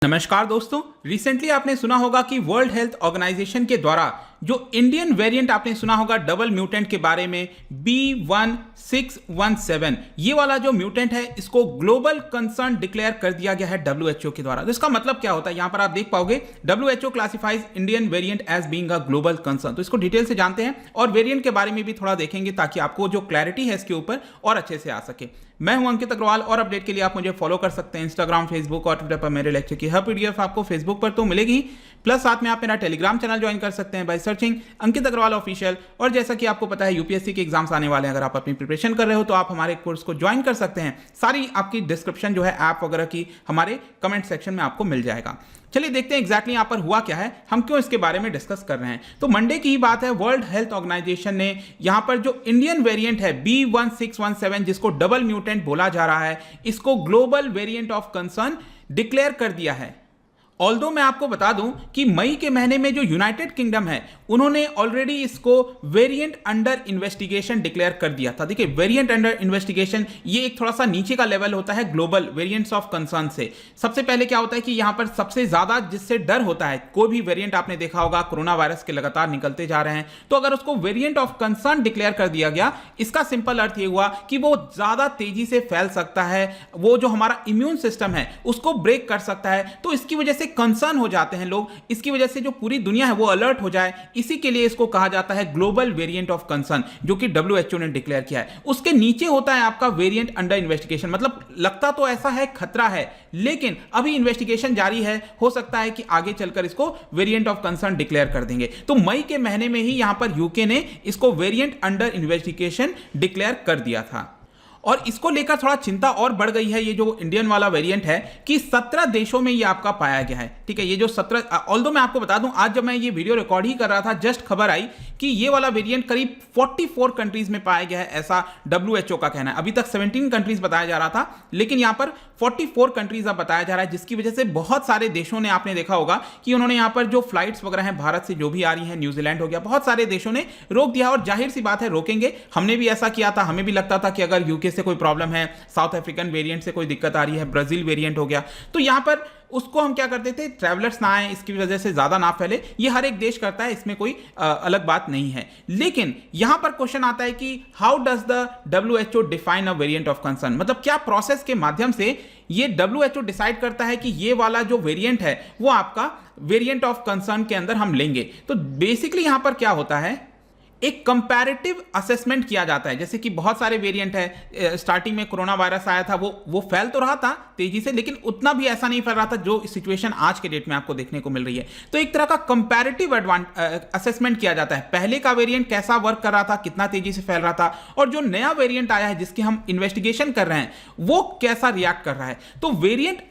नमस्कार दोस्तों, रिसेंटली आपने सुना होगा कि वर्ल्ड हेल्थ ऑर्गेनाइजेशन के द्वारा जो इंडियन वेरिएंट आपने सुना होगा डबल म्यूटेंट के बारे में B1617, ये वाला जो म्यूटेंट है इसको ग्लोबल कंसर्न डिक्लेयर कर दिया गया है WHO के द्वारा। तो इसका मतलब क्या होता है, यहां पर आप देख पाओगे WHO classifies Indian variant as being a global concern. तो इसको डिटेल से जानते हैं और वेरिएंट के बारे में भी थोड़ा देखेंगे ताकि आपको जो क्लैरिटी है इसके ऊपर और अच्छे से आ सके। मैं हूं अंकित अग्रवाल और अपडेट के लिए आप मुझे फॉलो कर सकते हैं इंस्टाग्राम, फेसबुक और ट्विटर पर। मेरे लेक्चर की हर पीडीएफ आपको फेसबुक पर तो मिलेगी, प्लस साथ में आप मेरा टेलीग्राम चैनल ज्वाइन कर सकते हैं by searching Ankit Agrawal official. और जैसा कि आपको पता है यूपीएससी के एग्जाम्स आने वाले हैं, अगर आप अपनी प्रिपरेशन कर रहे हो तो आप हमारे कोर्स को ज्वाइन कर सकते हैं। सारी आपकी डिस्क्रिप्शन जो है ऐप वगैरह की हमारे कमेंट सेक्शन में आपको मिल जाएगा। चलिए देखते हैं एग्जैक्टली यहाँ पर हुआ क्या है, हम क्यों इसके बारे में डिस्कस कर रहे हैं। तो मंडे की ही बात है, वर्ल्ड हेल्थ ऑर्गेनाइजेशन ने यहाँ पर जो इंडियन वेरिएंट है B1617 जिसको डबल म्यूटेंट बोला जा रहा है, इसको global variant of concern declare कर दिया है। ऑल्दो मैं आपको बता दूं कि मई के महीने में जो यूनाइटेड किंगडम है उन्होंने ऑलरेडी इसको वेरिएंट अंडर इन्वेस्टिगेशन डिक्लेयर कर दिया था। देखिए, वेरिएंट अंडर इन्वेस्टिगेशन ये एक थोड़ा सा नीचे का लेवल होता है ग्लोबल वेरिएंट्स ऑफ कंसर्न से। सबसे पहले क्या होता है कि यहां पर सबसे ज्यादा जिससे डर होता है, कोई भी वेरिएंट आपने देखा होगा, कोरोना वायरस के लगातार निकलते जा रहे हैं, तो अगर उसको वेरिएंट ऑफ कंसर्न डिक्लेयर कर दिया गया, इसका सिंपल अर्थ ये हुआ कि वो ज्यादा तेजी से फैल सकता है, वो जो हमारा इम्यून सिस्टम है उसको ब्रेक कर सकता है। तो इसकी वजह से कंसर्न हो जाते हैं लोग, इसकी वजह से जो पूरी दुनिया है वो अलर्ट हो जाए, इसी के लिए इसको कहा जाता है ग्लोबल वेरिएंट ऑफ कंसर्न, जो कि WHO ने डिक्लेयर किया है। उसके नीचे होता है आपका वेरिएंट अंडर इन्वेस्टिगेशन, मतलब लगता तो ऐसा है खतरा है, लेकिन अभी इन्वेस्टिगेशन जारी है, हो सकता है कि आगे चलकर इसको वेरिएंट ऑफ कंसर्न डिक्लेयर कर देंगे। तो मई के महीने में ही यहां पर यूके ने इसको वेरिएंट अंडर इन्वेस्टिगेशन डिक्लेयर कर दिया था। और इसको लेकर थोड़ा चिंता और बढ़ गई है, ये जो इंडियन वाला वेरिएंट है कि 17 देशों में ये आपका पाया गया है। ठीक है, ये जो 17, ऑल्दो मैं आपको बता दूं, आज जब मैं ये वीडियो रिकॉर्ड ही कर रहा था जस्ट खबर आई कि ये वाला वेरिएंट करीब 44 कंट्रीज में पाया गया है, ऐसा WHO का कहना है। अभी तक 17 कंट्रीज बताया जा रहा था, लेकिन यहां पर 44 कंट्रीज अब बताया जा रहा है, जिसकी वजह से बहुत सारे देशों ने, आपने देखा होगा कि उन्होंने यहां पर जो फ्लाइट्स वगैरह हैं भारत से जो भी आ रही हैं, न्यूजीलैंड हो गया, बहुत सारे देशों ने रोक दिया। और जाहिर सी बात है रोकेंगे, हमने भी ऐसा किया था, हमें भी लगता था कि अगर यूके से कोई प्रॉब्लम है, साउथ अफ्रीकन वेरिएंट से कोई दिक्कत आ रही है, ब्राजील वेरिएंट हो गया, तो यहां पर उसको हम क्या करते थे, ट्रैवलर्स ना आए, इसकी वजह से ज्यादा ना फैले। ये हर एक देश करता है, इसमें कोई अलग बात नहीं है। लेकिन यहां पर क्वेश्चन आता है कि how does the WHO define a variant of concern, मतलब क्या प्रोसेस के माध्यम से ये WHO डिसाइड करता है कि ये वाला जो वेरिएंट है वो आपका वेरिएंट ऑफ कंसर्न के अंदर हम लेंगे। तो बेसिकली यहां पर क्या होता है, एक कंपैरेटिव असेसमेंट किया जाता है। जैसे कि बहुत सारे वेरिएंट है, स्टार्टिंग में कोरोना वायरस आया था, वो फैल तो रहा था तेजी से, लेकिन उतना भी ऐसा नहीं फैल रहा था जो सिचुएशन आज के डेट में आपको देखने को मिल रही है। तो एक तरह का कंपैरेटिव असेसमेंट किया जाता है, पहले का वेरिएंट कैसा वर्क कर रहा था, कितना तेजी से फैल रहा था, और जो नया वेरिएंट आया है जिसकी हम इन्वेस्टिगेशन कर रहे हैं वो कैसा रिएक्ट कर रहा है। तो वेरिएंट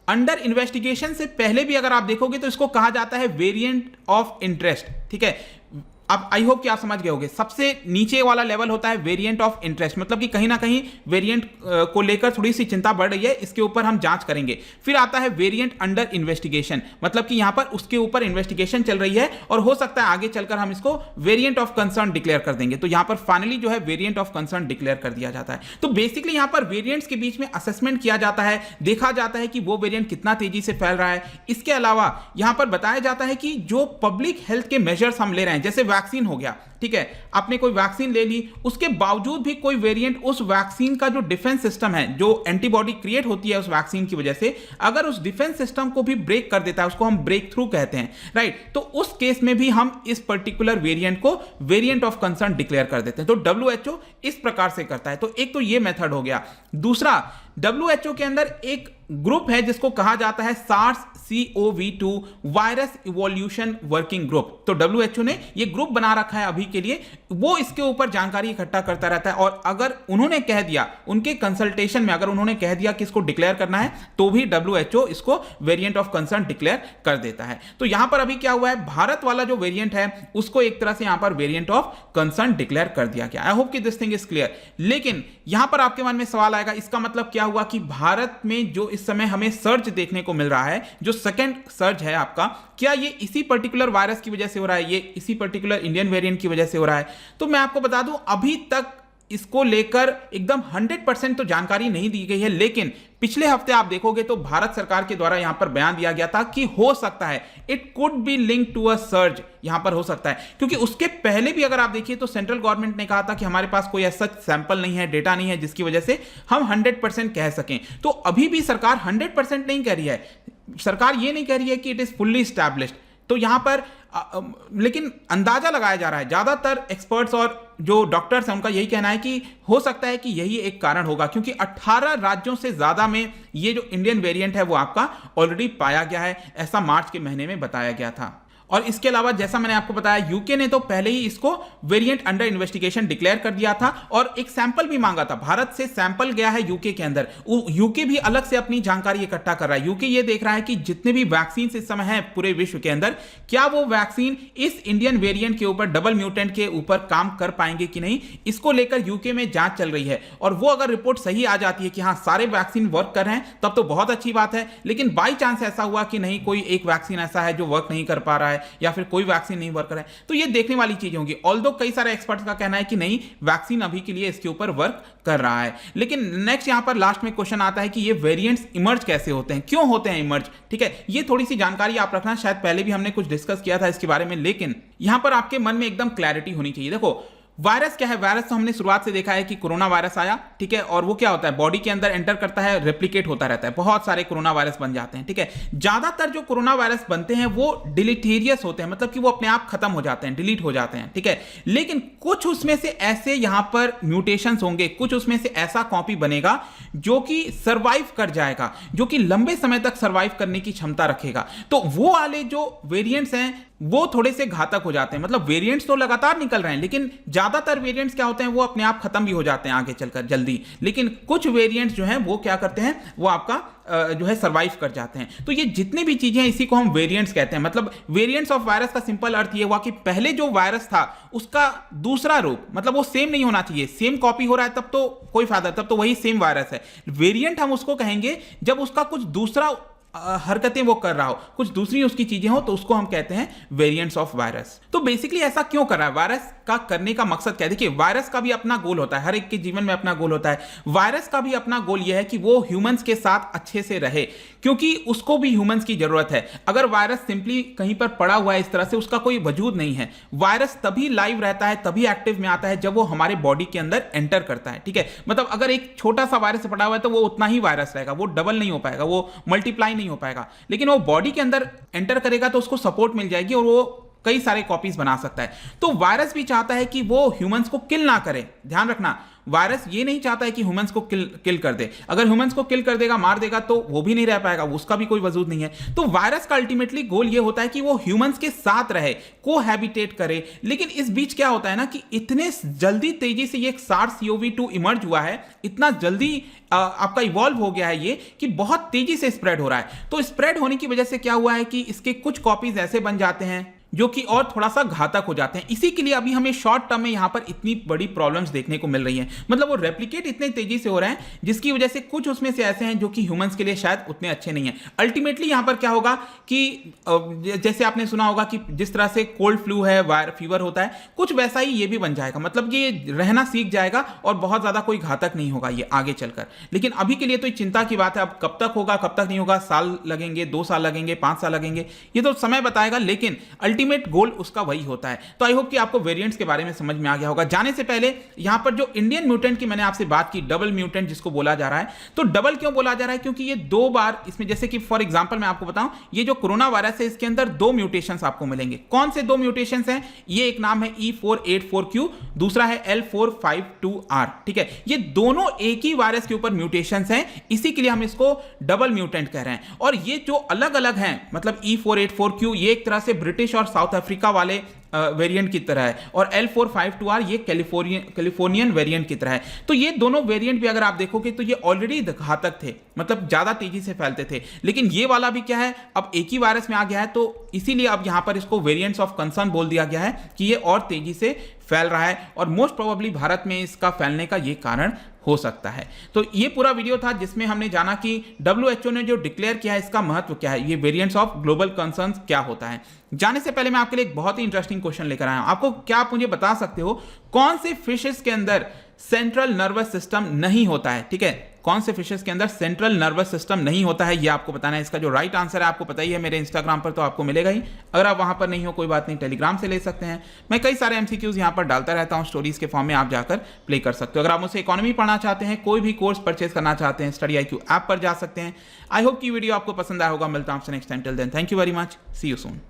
अंडर इन्वेस्टिगेशन से पहले भी अगर आप देखोगे तो इसको कहा जाता है वेरिएंट ऑफ इंटरेस्ट। ठीक है, अब आई होप कि आप समझ गए होंगे, सबसे नीचे वाला लेवल होता है वेरिएंट ऑफ इंटरेस्ट, मतलब कि कहीं ना कहीं वेरिएंट को लेकर थोड़ी सी चिंता बढ़ रही है, इसके ऊपर हम जांच करेंगे। फिर आता है वेरिएंट अंडर इन्वेस्टिगेशन, मतलब कि यहां पर उसके ऊपर इन्वेस्टिगेशन चल रही है और हो सकता है आगे चलकर हम इसको वेरिएंट ऑफ कंसर्न डिक्लेयर कर देंगे। तो यहां पर फाइनली जो है वेरिएंट ऑफ कंसर्न डिक्लेयर कर दिया जाता है। तो बेसिकली यहां पर वेरिएंट्स के बीच में असेसमेंट किया जाता है, देखा जाता है कि वो वेरिएंट कितना तेजी से फैल रहा है। इसके अलावा यहां पर बताया जाता है कि जो पब्लिक हेल्थ के मेजर्स हम ले रहे हैं, जैसे वैक्सीन हो गया, ठीक है, आपने कोई वैक्सीन ले ली, उसके बावजूद भी कोई वेरिएंट उस वैक्सीन का जो डिफेंस सिस्टम है, जो एंटीबॉडी क्रिएट होती है उस वैक्सीन की वजह से, अगर उस डिफेंस सिस्टम को भी ब्रेक कर देता है, उसको हम ब्रेक थ्रू कहते हैं, राइट। तो उस केस में भी हम इस पर्टिकुलर वेरिएंट को वेरिएंट ऑफ कंसर्न डिक्लेयर कर देते हैं। तो WHO इस प्रकार से करता है। तो एक तो ये मेथड हो गया। दूसरा, WHO के अंदर एक ग्रुप है जिसको कहा जाता है SARS-CoV-2 virus evolution working group. तो WHO ने ये ग्रुप बना रखा है अभी के लिए, वो इसके ऊपर जानकारी इकट्ठा करता रहता है, और अगर उन्होंने कह दिया, उनके कंसल्टेशन में अगर उन्होंने कह दिया कि इसको डिक्लेयर करना है, तो भी WHO इसको वेरिएंट ऑफ कंसर्न डिक्लेयर कर देता है। तो यहां पर अभी क्या हुआ है, भारत वाला जो वेरिएंट है उसको एक तरह से यहां पर वेरिएंट ऑफ कंसर्न डिक्लेयर कर दिया गया। आई होप कि दिस थिंग इज क्लियर। लेकिन यहां पर आपके मन में सवाल आएगा, इसका मतलब क्या हुआ कि भारत में जो इस समय हमें सर्ज देखने को मिल रहा है, जो सेकेंड सर्ज है आपका, क्या ये इसी पर्टिकुलर वायरस की वजह से हो रहा है, ये इसी पर्टिकुलर इंडियन वेरिएंट की वजह से हो रहा है? तो मैं आपको बता दूं, अभी तक इसको लेकर एकदम 100% तो जानकारी नहीं दी गई है, लेकिन पिछले हफ्ते आप देखोगे तो भारत सरकार के द्वारा यहां पर बयान दिया गया था कि हो सकता है it could be link to a surge, यहां पर हो सकता है, क्योंकि उसके पहले भी अगर आप देखिए तो सेंट्रल गवर्नमेंट ने कहा था कि हमारे पास कोई ऐसा सैंपल नहीं है, डेटा नहीं है जिसकी वजह से हम 100% कह सकें। तो अभी भी सरकार 100% नहीं कह रही है, सरकार ये नहीं कह रही है कि इट इज फुल्ली स्टैब्लिश्ड। तो यहां पर लेकिन अंदाजा लगाया जा रहा है, ज्यादातर एक्सपर्ट्स और जो डॉक्टर्स हैं उनका यही कहना है कि हो सकता है कि यही एक कारण होगा, क्योंकि 18 राज्यों से ज्यादा में ये जो इंडियन वेरिएंट है वो आपका ऑलरेडी पाया गया है, ऐसा मार्च के महीने में बताया गया था। और इसके अलावा जैसा मैंने आपको बताया, यूके ने तो पहले ही इसको वेरिएंट अंडर इन्वेस्टिगेशन डिक्लेयर कर दिया था और एक सैंपल भी मांगा था। भारत से सैंपल गया है यूके के अंदर, यूके भी अलग से अपनी जानकारी इकट्ठा कर रहा है। यूके ये देख रहा है कि जितने भी वैक्सीन इस समय हैं पूरे विश्व के अंदर, क्या वो वैक्सीन इस इंडियन वेरिएंट के ऊपर, डबल म्यूटेंट के ऊपर काम कर पाएंगे कि नहीं, इसको लेकर यूके में जांच चल रही है। और वो अगर रिपोर्ट सही आ जाती है कि हाँ सारे वैक्सीन वर्क कर रहे हैं, तब तो बहुत अच्छी बात है। लेकिन बाई चांस ऐसा हुआ कि नहीं, कोई एक वैक्सीन ऐसा है जो वर्क नहीं कर पा रहा है या फिर कोई वैक्सीन नहीं वर्क कर रहा है, तो ये देखने वाली चीज होगी। ऑल्दो कई सारे एक्सपर्ट्स का कहना है कि नहीं, वैक्सीन अभी के लिए इसके ऊपर वर्क कर रहा है। लेकिन नेक्स्ट यहां पर लास्ट में क्वेश्चन आता है कि ये वेरिएंट्स इमर्ज कैसे होते हैं, क्यों होते हैं इमर्ज, ठीक है। ये थोड़ी सी जानकारी आप रखना, शायद पहले भी हमने कुछ डिस्कस किया था इसके बारे में, लेकिन यहां पर आपके मन में एकदम क्लैरिटी होनी चाहिए। देखो वायरस क्या है, वायरस तो हमने शुरुआत से देखा है कि कोरोना वायरस आया, ठीक है, और वो क्या होता है, बॉडी के अंदर एंटर करता है, रेप्लिकेट होता रहता है, बहुत सारे कोरोना वायरस बन जाते हैं, ठीक है। ज्यादातर जो कोरोना वायरस बनते हैं वो डिलीटेरियस होते हैं, मतलब कि वो अपने आप खत्म हो जाते हैं, डिलीट हो जाते हैं, ठीक है। लेकिन कुछ उसमें से ऐसे यहां पर म्यूटेशंस होंगे, कुछ उसमें से ऐसा कॉपी बनेगा जो कि सर्वाइव कर जाएगा, जो कि लंबे समय तक सर्वाइव करने की क्षमता रखेगा। तो वो वाले जो वेरिएंट्स हैं वो थोड़े से घातक हो जाते हैं। मतलब वेरिएंट्स तो लगातार निकल रहे हैं, लेकिन ज्यादातर वेरिएंट्स क्या होते हैं, वो अपने आप खत्म भी हो जाते हैं आगे चलकर जल्दी। लेकिन कुछ वेरिएंट्स जो हैं वो क्या करते हैं, वो आपका जो है सर्वाइव कर जाते हैं। तो ये जितनी भी चीजें हैं इसी को हम वेरिएंट्स कहते हैं। मतलब वेरिएंट्स ऑफ वायरस का सिंपल अर्थ ये हुआ कि पहले जो वायरस था उसका दूसरा रूप, मतलब वो सेम नहीं होना चाहिए, सेम कॉपी हो रहा है तब तो कोई फायदा, तब तो वही सेम वायरस है। वेरिएंट हम उसको कहेंगे जब उसका कुछ दूसरा हरकतें वो कर रहा हो, कुछ दूसरी उसकी चीजें हो, तो उसको हम कहते हैं वेरिएंट्स ऑफ वायरस। तो बेसिकली ऐसा क्यों कर रहा है, वायरस का करने का मकसद क्या है? देखिए वायरस का भी अपना गोल होता है, हर एक के जीवन में अपना गोल होता है। वायरस का भी अपना गोल यह है कि वो ह्यूमंस के साथ अच्छे से रहे, क्योंकि उसको भी ह्यूमंस की जरूरत है। अगर वायरस सिंपली कहीं पर पड़ा हुआ है इस तरह से, उसका कोई वजूद नहीं है। वायरस तभी लाइव रहता है, तभी एक्टिव में आता है जब वो हमारे बॉडी के अंदर एंटर करता है, ठीक है। मतलब अगर एक छोटा सा वायरस पड़ा हुआ है तो वो उतना ही वायरस रहेगा, वो डबल नहीं हो पाएगा, वो मल्टीप्लाई नहीं हो पाएगा। लेकिन वो बॉडी के अंदर एंटर करेगा तो उसको सपोर्ट मिल जाएगी और वो कई सारे कॉपीज बना सकता है। तो वायरस भी चाहता है कि वो ह्यूमंस को किल ना करे। ध्यान रखना, वायरस ये नहीं चाहता है कि ह्यूमंस को किल कर दे। अगर ह्यूमंस को किल कर देगा, मार देगा, तो वो भी नहीं रह पाएगा, उसका भी कोई वजूद नहीं है। तो वायरस का अल्टीमेटली गोल ये होता है कि वो ह्यूमंस के साथ रहे, कोहैबिटेट करे। लेकिन इस बीच क्या होता है ना कि इतने जल्दी तेजी से ये SARS-CoV-2 इमर्ज हुआ है, इतना जल्दी आपका इवॉल्व हो गया है ये कि बहुत तेजी से स्प्रेड हो रहा है। तो स्प्रेड होने की वजह से क्या हुआ है कि इसके कुछ कॉपीज ऐसे बन जाते हैं जो कि और थोड़ा सा घातक हो जाते हैं। इसी के लिए अभी हमें शॉर्ट टर्म में यहां पर इतनी बड़ी प्रॉब्लम्स देखने को मिल रही हैं। मतलब वो रेप्लिकेट इतने तेजी से हो रहे हैं जिसकी वजह से कुछ उसमें से ऐसे हैं जो कि ह्यूमंस के लिए शायद उतने अच्छे नहीं हैं। अल्टीमेटली यहां पर क्या होगा कि जैसे आपने सुना होगा कि जिस तरह से कोल्ड फ्लू है, फीवर होता है, कुछ वैसा ही ये भी बन जाएगा। मतलब कि ये रहना सीख जाएगा और बहुत ज्यादा कोई घातक नहीं होगा ये आगे चलकर। लेकिन अभी के लिए तो चिंता की बात है, अब कब तक होगा कब तक नहीं होगा, साल लगेंगे, 2 साल लगेंगे, 5 साल लगेंगे, ये तो समय बताएगा। लेकिन अल्टीमेट गोल उसका वही होता है। तो आई होप कि आपको वेरिएंट्स के बारे में समझ में आ गया होगा। जाने से पहले यहां पर जो इंडियन म्यूटेंट की मैंने आपसे बात की, डबल म्यूटेंट जिसको बोला जा रहा है, तो डबल क्यों बोला जा रहा है? क्योंकि ये 2 बार इसमें, जैसे कि फॉर एग्जांपल मैं आपको बताऊं, ये जो कोरोना वायरस है इसके अंदर 2 म्यूटेशंस आपको मिलेंगे। कौन से 2 म्यूटेशंस हैं? ये एक नाम है E484Q, दूसरा है L452R, ठीक है। ये दोनों एक ही वायरस के ऊपर म्यूटेशंस हैं, इसी के लिए हम इसको डबल म्यूटेंट कह रहे हैं। और ये जो अलग अलग हैं, मतलब E484Q ये एक तरह से ब्रिटिश और साउथ अफ्रीका वाले वेरिएंट की तरह है, और L452R ये कैलिफोर्नियन वेरिएंट की तरह है। तो ये दोनों वेरिएंट भी अगर आप देखोगे तो ये ऑलरेडी घातक थे, मतलब ज्यादा तेजी से फैलते थे। लेकिन ये वाला भी क्या है, अब एक ही वायरस में आ गया है, तो इसीलिए अब यहां पर इसको वेरिएंट्स ऑफ कंसर्न बोल दिया गया है कि ये और तेजी से फैल रहा है, और मोस्ट प्रोबेबली भारत में इसका फैलने का ये कारण हो सकता है। तो ये पूरा वीडियो था जिसमें हमने जाना कि WHO ने जो डिक्लेयर किया है इसका महत्व क्या है, ये वेरिएंट्स ऑफ ग्लोबल कंसर्न्स क्या होता है। जाने से पहले मैं आपके लिए एक बहुत ही इंटरेस्टिंग क्वेश्चन लेकर आया हूं। आपको क्या आप मुझे बता सकते हो कौन से फिशेस के अंदर सेंट्रल नर्वस सिस्टम नहीं होता है। ठीक है, कौन से फिशेस के अंदर सेंट्रल नर्वस सिस्टम नहीं होता है, ये आपको बताना है। इसका जो राइट आंसर है आपको पता ही है, मेरे इंस्टाग्राम पर तो आपको मिलेगा ही। अगर आप वहां पर नहीं हो कोई बात नहीं, टेलीग्राम से ले सकते हैं। मैं कई सारे एमसीक्यूज यहां पर डालता रहता हूं स्टोरीज के फॉर्म में, आप जाकर प्ले कर सकते हो। अगर आप मुझसे इकोनॉमी पढ़ना चाहते हैं, कोई भी कोर्स परचेज करना चाहते हैं, स्टडी IQ ऐप पर जा सकते हैं। आई होप की वीडियो आपको पसंद आया होगा। मिलता हूं आपसे next time. Till then thank you very much, see you soon.